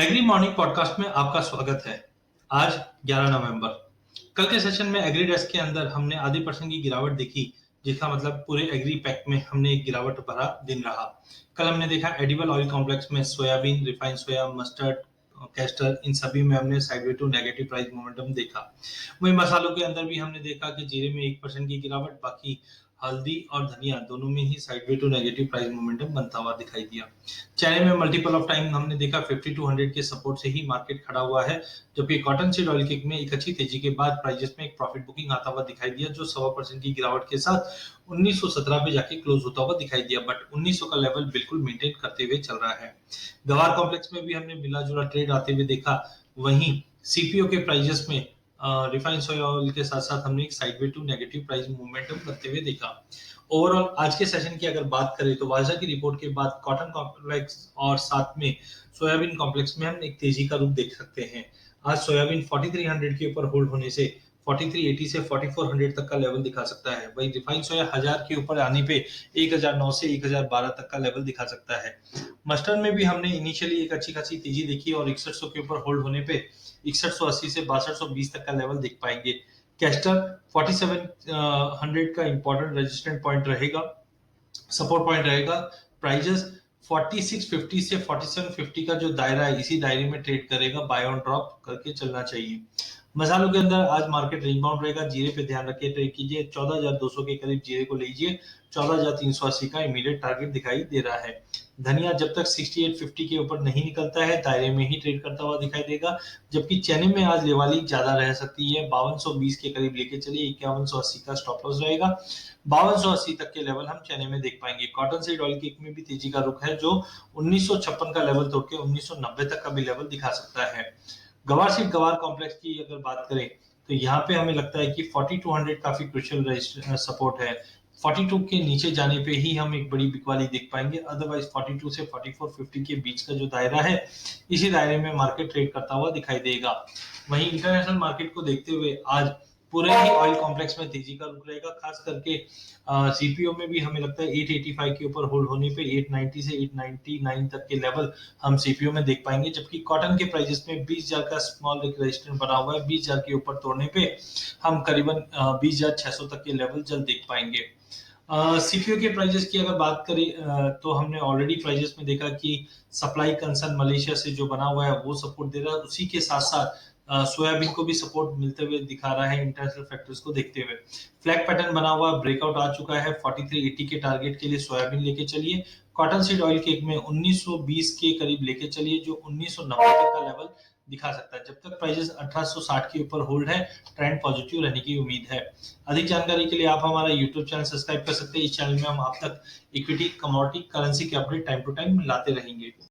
Agree morning podcast में आपका स्वागत है। आज 11 नवंबर। कल के सेशन में एग्री डेस्क के अंदर हमने आधी परसेंट की गिरावट देखी, जिसका मतलब पूरे एग्री पैक में हमने एक गिरावट भरा दिन रहा। कल हमने देखा एडिबल ऑयल कॉम्प्लेक्स में soybean, refined soya, mustard, castor, इन सभी में हमने sideway to negative price momentum देखा। वही मसालों के अंदर भी हमने देखा कि जीरे में 1% की गिरावट, बाकी हल्दी और धनिया दोनों में ही sideway to negative price momentum बनता हुआ दिखाई दिया। चाइना में मल्टीपल ऑफ टाइम हमने देखा 50 टू 100 के सपोर्ट से ही मार्केट खड़ा हुआ है, जबकि कॉटन सीड ऑयल किक में एक अच्छी तेजी के बाद प्राइजेस में एक प्रॉफिट बुकिंग आता हुआ दिखाई दिया, जो 1.25% की गिरावट के साथ 1917 पे जाके क्लोज होता हुआ दिखाई दिया, बट 1900 का लेवल बिल्कुल मेंटेन करते हुए चल रहा है। गवार कॉम्प्लेक्स में भी हमने मिला जुला ट्रेड आते हुए देखा। वहीं सीपीओ के प्राइजेस में रिफाइंड सोया ऑयल के साथ साथ हमने एक sideway to negative price momentum करते हुए देखा। ओवरऑल आज के सेशन की अगर बात करें तो वाजा की रिपोर्ट के बाद कॉटन कॉम्प्लेक्स और साथ में सोयाबीन कॉम्प्लेक्स में हम एक तेजी का रुख देख सकते हैं। आज सोयाबीन 4300 के ऊपर होल्ड होने से 4380 से 4400 तक का लेवल दिखा सकता है। वही रिफाइंड सोया 1000 के ऊपर आने पे 1009 से 1012 तक का लेवल दिखा सकता है। मस्टर्ड में भी हमने इनिशियली एक अच्छी खासी तेजी देखी और 6100 के ऊपर होल्ड होने पे 6180 से 6220 तक का लेवल देख पाएंगे। कैस्टर 4700 का इंपॉर्टेंट रेजिस्टेंट पॉइंट रहेगा, सपोर्ट पॉइंट रहेगा। प्राइजेस 4650 से 4750 का जो दायरा है, इसी दायरे में ट्रेड करेगा, बाय ऑन ड्रॉप करके चलना चाहिए। मसालों के अंदर आज मार्केट रेंज बाउंड रहेगा। जीरे पे ध्यान रखिए, ट्रेड कीजिए 14200 के करीब जीरे को लीजिए। 14380 का इमीडिएट टारगेट दिखाई दे रहा है। धनिया जब तक 6850 के ऊपर नहीं निकलता है, दायरे में ही ट्रेड करता हुआ दिखाई देगा, जबकि चने में आज लेवाली ज्यादा रह सकती है। 5220 के करीब लेके चलिए, 5180 का स्टॉप लॉस रहेगा। 5280 तक के लेवल हम चने में देख पाएंगे। कॉटन सीड ऑयल किक में भी तेजी का रुख है, जो 1956 का लेवल तोड़ के 1990 तक का भी लेवल दिखा सकता है। गवार सीड गवार कॉम्प्लेक्स की अगर बात करें तो यहाँ पे हमें लगता है कि 4200 काफी क्रुशियल सपोर्ट है। 42 के नीचे जाने पे ही हम एक बड़ी बिकवाली देख पाएंगे, अदरवाइज 42 से 4450 के बीच का जो दायरा है, इसी दायरे में मार्केट ट्रेड करता हुआ दिखाई देगा। वहीं इंटरनेशनल मार्केट को देखते हुए आज पूरे ही ऑयल कॉम्प्लेक्स में तेजी का रुख रहेगा। खास करके सीपीओ में भी हमें लगता है 885 के ऊपर होल्ड होने पे 890 से 899 तक के लेवल हम सीपीओ में देख पाएंगे, जबकि कॉटन के प्राइसेस में 20000 का स्मॉल रेजिस्टेंस बना हुआ है। 20000 के ऊपर तोड़ने पे हम करीबन 20600 तक के लेवल जल्द देख पाएंगे। सीपीओ के प्राइजेस की अगर बात करें तो हमने ऑलरेडी प्राइजेस में देखा कि सप्लाई कंसर्न मलेशिया से जो बना हुआ है वो सपोर्ट दे रहा है। उसी के साथ साथ सोयाबीन को भी सपोर्ट मिलते हुए दिखा रहा है इंटरनेशनल फैक्टर्स को देखते हुए। फ्लैग पैटर्न बना हुआ ब्रेकआउट आ चुका है। 4380 के टारगेट के लिए सोयाबीन लेके चलिए। कॉटन सीड ऑयल केक में 1920 के करीब लेके चलिए, जो 1990 तक का लेवल दिखा सकता है। जब तक प्राइजेस 1860 के ऊपर होल्ड है, ट्रेंड पॉजिटिव रहने की उम्मीद है। अधिक जानकारी के लिए आप हमारा यूट्यूब चैनल सब्सक्राइब कर सकते हैं। इस चैनल में हम आप तक इक्विटी, कमोडिटी, करेंसी के अपडेट टाइम टू टाइम लाते रहेंगे।